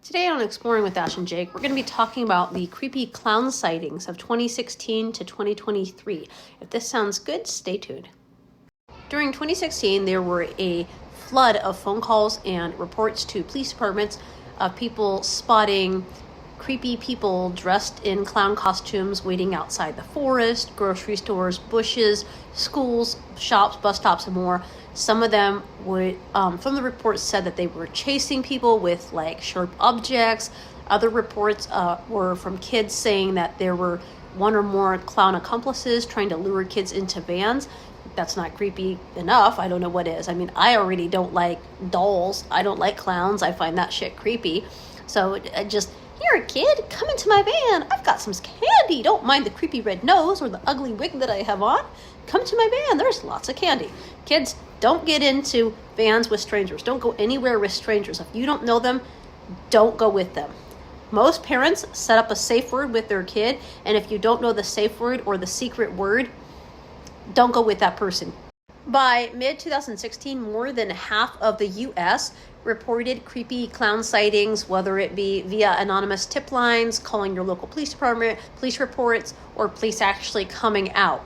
Today on Exploring with Ash and Jake, we're going to be talking about the creepy clown sightings of 2016 to 2023. If this sounds good, stay tuned. During 2016, there were a flood of phone calls and reports to police departments of people spotting creepy people dressed in clown costumes waiting outside the forest, grocery stores, bushes, schools, shops, bus stops, and more. Some of them would, from the reports, said that they were chasing people with like sharp objects. Other reports were from kids saying that there were one or more clown accomplices trying to lure kids into vans. That's not creepy enough. I don't know what is. I mean, I already don't like dolls. I don't like clowns. I find that shit creepy. So here, kid, come into my van. I've got some candy. Don't mind the creepy red nose or the ugly wig that I have on. Come to my van. There's lots of candy. Kids, don't get into vans with strangers. Don't go anywhere with strangers. If you don't know them, don't go with them. Most parents set up a safe word with their kid, and if you don't know the safe word or the secret word, don't go with that person. By mid-2016, more than half of the U.S. reported creepy clown sightings, whether it be via anonymous tip lines, calling your local police department, police reports, or police actually coming out.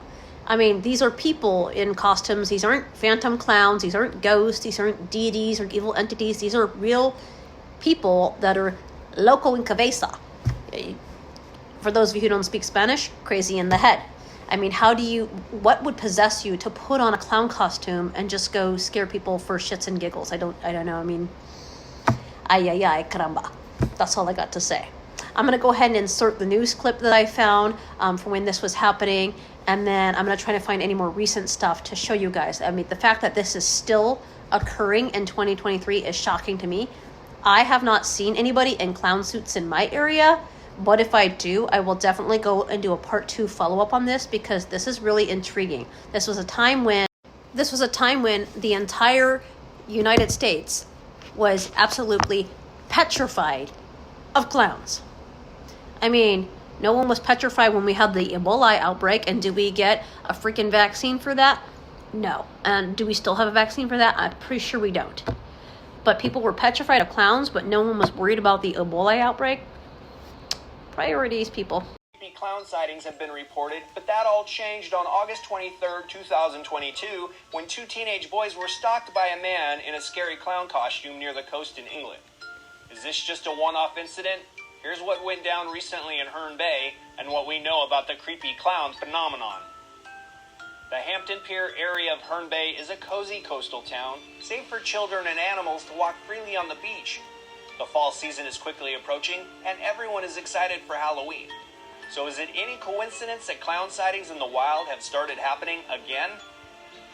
I mean, these are people in costumes. These aren't phantom clowns. These aren't ghosts. These aren't deities or evil entities. These are real people that are loco en cabeza. For those of you who don't speak Spanish, crazy in the head. I mean, what would possess you to put on a clown costume and just go scare people for shits and giggles? I don't know. I mean, ay, caramba. That's all I got to say. I'm going to go ahead and insert the news clip that I found from when this was happening. And then I'm going to try to find any more recent stuff to show you guys. I mean, the fact that this is still occurring in 2023 is shocking to me. I have not seen anybody in clown suits in my area. But if I do, I will definitely go and do a part 2 follow-up on this because this is really intriguing. This was a time when the entire United States was absolutely petrified of clowns. I mean, no one was petrified when we had the Ebola outbreak, and did we get a freaking vaccine for that? No. And do we still have a vaccine for that? I'm pretty sure we don't. But people were petrified of clowns, but no one was worried about the Ebola outbreak. Priorities, people. Creepy clown sightings have been reported, but that all changed on August 23rd, 2022, when 2 teenage boys were stalked by a man in a scary clown costume near the coast in England. Is this just a one-off incident? Here's what went down recently in Herne Bay and what we know about the creepy clown phenomenon. The Hampton Pier area of Herne Bay is a cozy coastal town, safe for children and animals to walk freely on the beach. The fall season is quickly approaching, and everyone is excited for Halloween. So is it any coincidence that clown sightings in the wild have started happening again?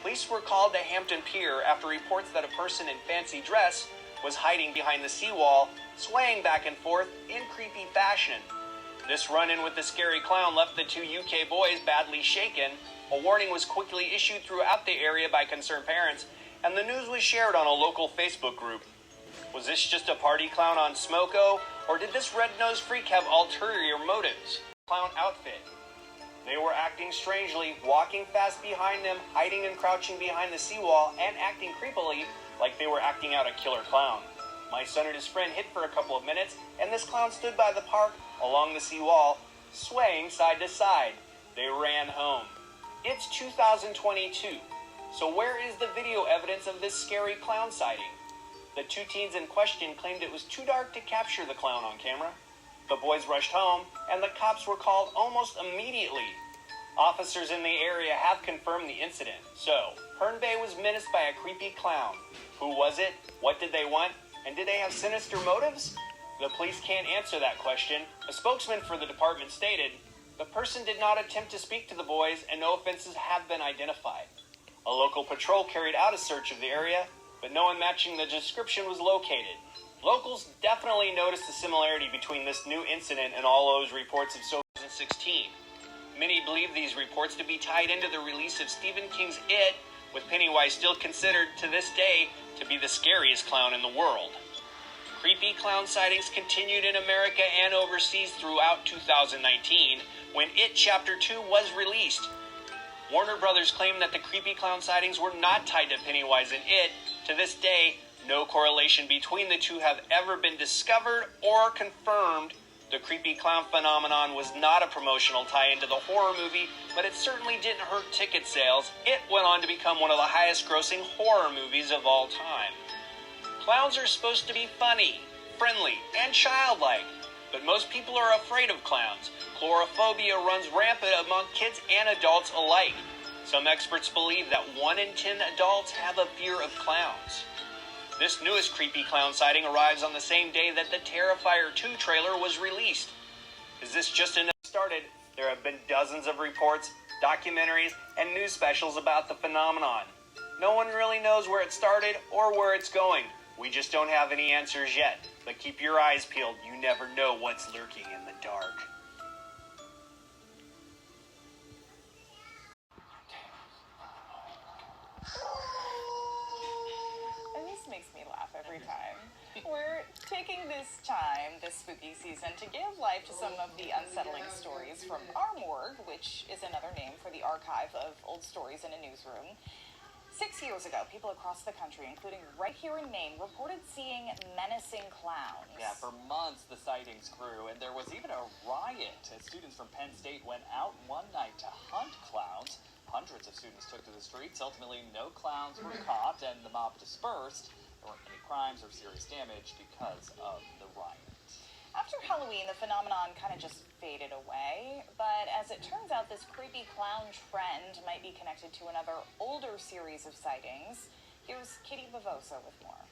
Police were called to Hampton Pier after reports that a person in fancy dress was hiding behind the seawall, swaying back and forth in creepy fashion. This run-in with the scary clown left the 2 UK boys badly shaken. A warning was quickly issued throughout the area by concerned parents, and the news was shared on a local Facebook group. Was this just a party clown on Smoko, or did this red-nosed freak have ulterior motives? Clown outfit. They were acting strangely, walking fast behind them, hiding and crouching behind the seawall, and acting creepily like they were acting out a killer clown. My son and his friend hid for a couple of minutes, and this clown stood by the park, along the seawall, swaying side to side. They ran home. It's 2022, so where is the video evidence of this scary clown sighting? The 2 teens in question claimed it was too dark to capture the clown on camera. The boys rushed home, and the cops were called almost immediately. Officers in the area have confirmed the incident. So, Herne Bay was menaced by a creepy clown. Who was it? What did they want? And did they have sinister motives? The police can't answer that question. A spokesman for the department stated, "The person did not attempt to speak to the boys, and no offenses have been identified." A local patrol carried out a search of the area, but no one matching the description was located. Locals definitely noticed the similarity between this new incident and all those reports of 2016. Many believe these reports to be tied into the release of Stephen King's It, with Pennywise still considered to this day to be the scariest clown in the world. Creepy clown sightings continued in America and overseas throughout 2019, when It Chapter 2 was released. Warner Brothers claimed that the creepy clown sightings were not tied to Pennywise and It. To this day, No correlation between the two have ever been discovered or confirmed. The creepy clown phenomenon was not a promotional tie-in to the horror movie, but it certainly didn't hurt ticket sales. It went on to become one of the highest-grossing horror movies of all time. Clowns are supposed to be funny, friendly, and childlike, but most people are afraid of clowns. Chlorophobia runs rampant among kids and adults alike. Some experts believe that 1 in 10 adults have a fear of clowns. This newest creepy clown sighting arrives on the same day that the Terrifier 2 trailer was released. Is this just enough? Started, there have been dozens of reports, documentaries, and news specials about the phenomenon. No one really knows where it started or where it's going. We just don't have any answers yet. But keep your eyes peeled. You never know what's lurking in the dark. This makes me laugh every time. We're taking this time, this spooky season, to give life to some of the unsettling stories from our morgue, which is another name for the archive of old stories in a newsroom. 6 years ago, people across the country, including right here in Maine, reported seeing menacing clowns. Yeah, for months the sightings grew, and there was even a riot as students from Penn State went out one night to hunt clowns. Hundreds of students took to the streets. Ultimately, no clowns were caught, and the mob dispersed. There weren't any crimes or serious damage because of the riot. After Halloween, the phenomenon kind of just faded away, but as it turns out, this creepy clown trend might be connected to another older series of sightings. Here's Kitty Bavosa with more.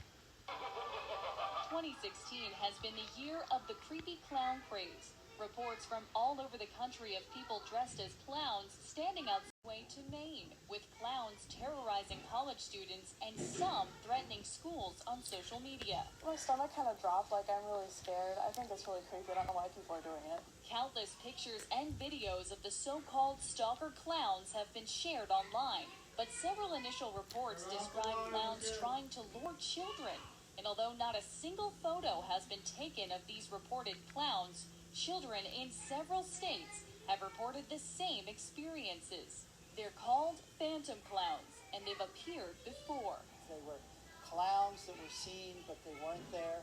2016 has been the year of the creepy clown craze. Reports from all over the country of people dressed as clowns standing out way to Maine, with clowns terrorizing college students and some threatening schools on social media. My stomach kind of dropped, like I'm really scared. I think it's really creepy. I don't know why people are doing it. Countless pictures and videos of the so-called stalker clowns have been shared online, but several initial reports describe clowns trying to lure children. And although not a single photo has been taken of these reported clowns, children in several states have reported the same experiences. They're called phantom clowns, and they've appeared before. They were clowns that were seen, but they weren't there.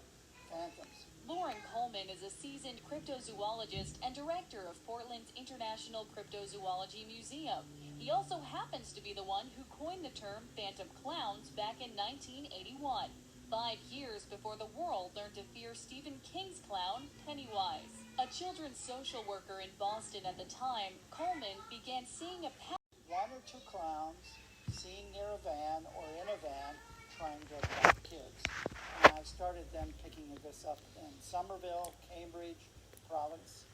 Phantoms. Lauren Coleman is a seasoned cryptozoologist and director of Portland's International Cryptozoology Museum. He also happens to be the one who coined the term phantom clowns back in 1981, 5 years before the world learned to fear Stephen King's clown, Pennywise. A children's social worker in Boston at the time, Coleman began seeing a pattern. 1 or 2 clowns seen near a van or in a van trying to attract kids. And I started then picking this up in Somerville, Cambridge, Providence,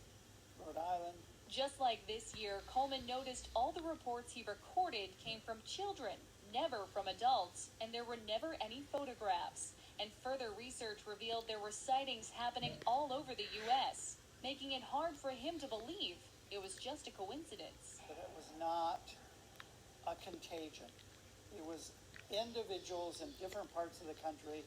Rhode Island. Just like this year, Coleman noticed all the reports he recorded came from children, never from adults, and there were never any photographs. And further research revealed there were sightings happening all over the U.S., making it hard for him to believe it was just a coincidence. But it was not a contagion. It was individuals in different parts of the country,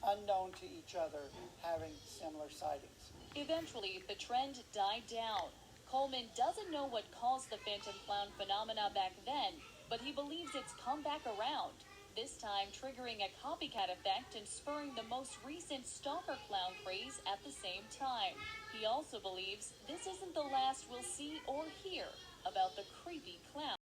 unknown to each other, having similar sightings. Eventually, the trend died down. Coleman doesn't know what caused the phantom clown phenomena back then, but he believes it's come back around, this time triggering a copycat effect and spurring the most recent stalker clown craze at the same time. He also believes this isn't the last we'll see or hear about the creepy clown.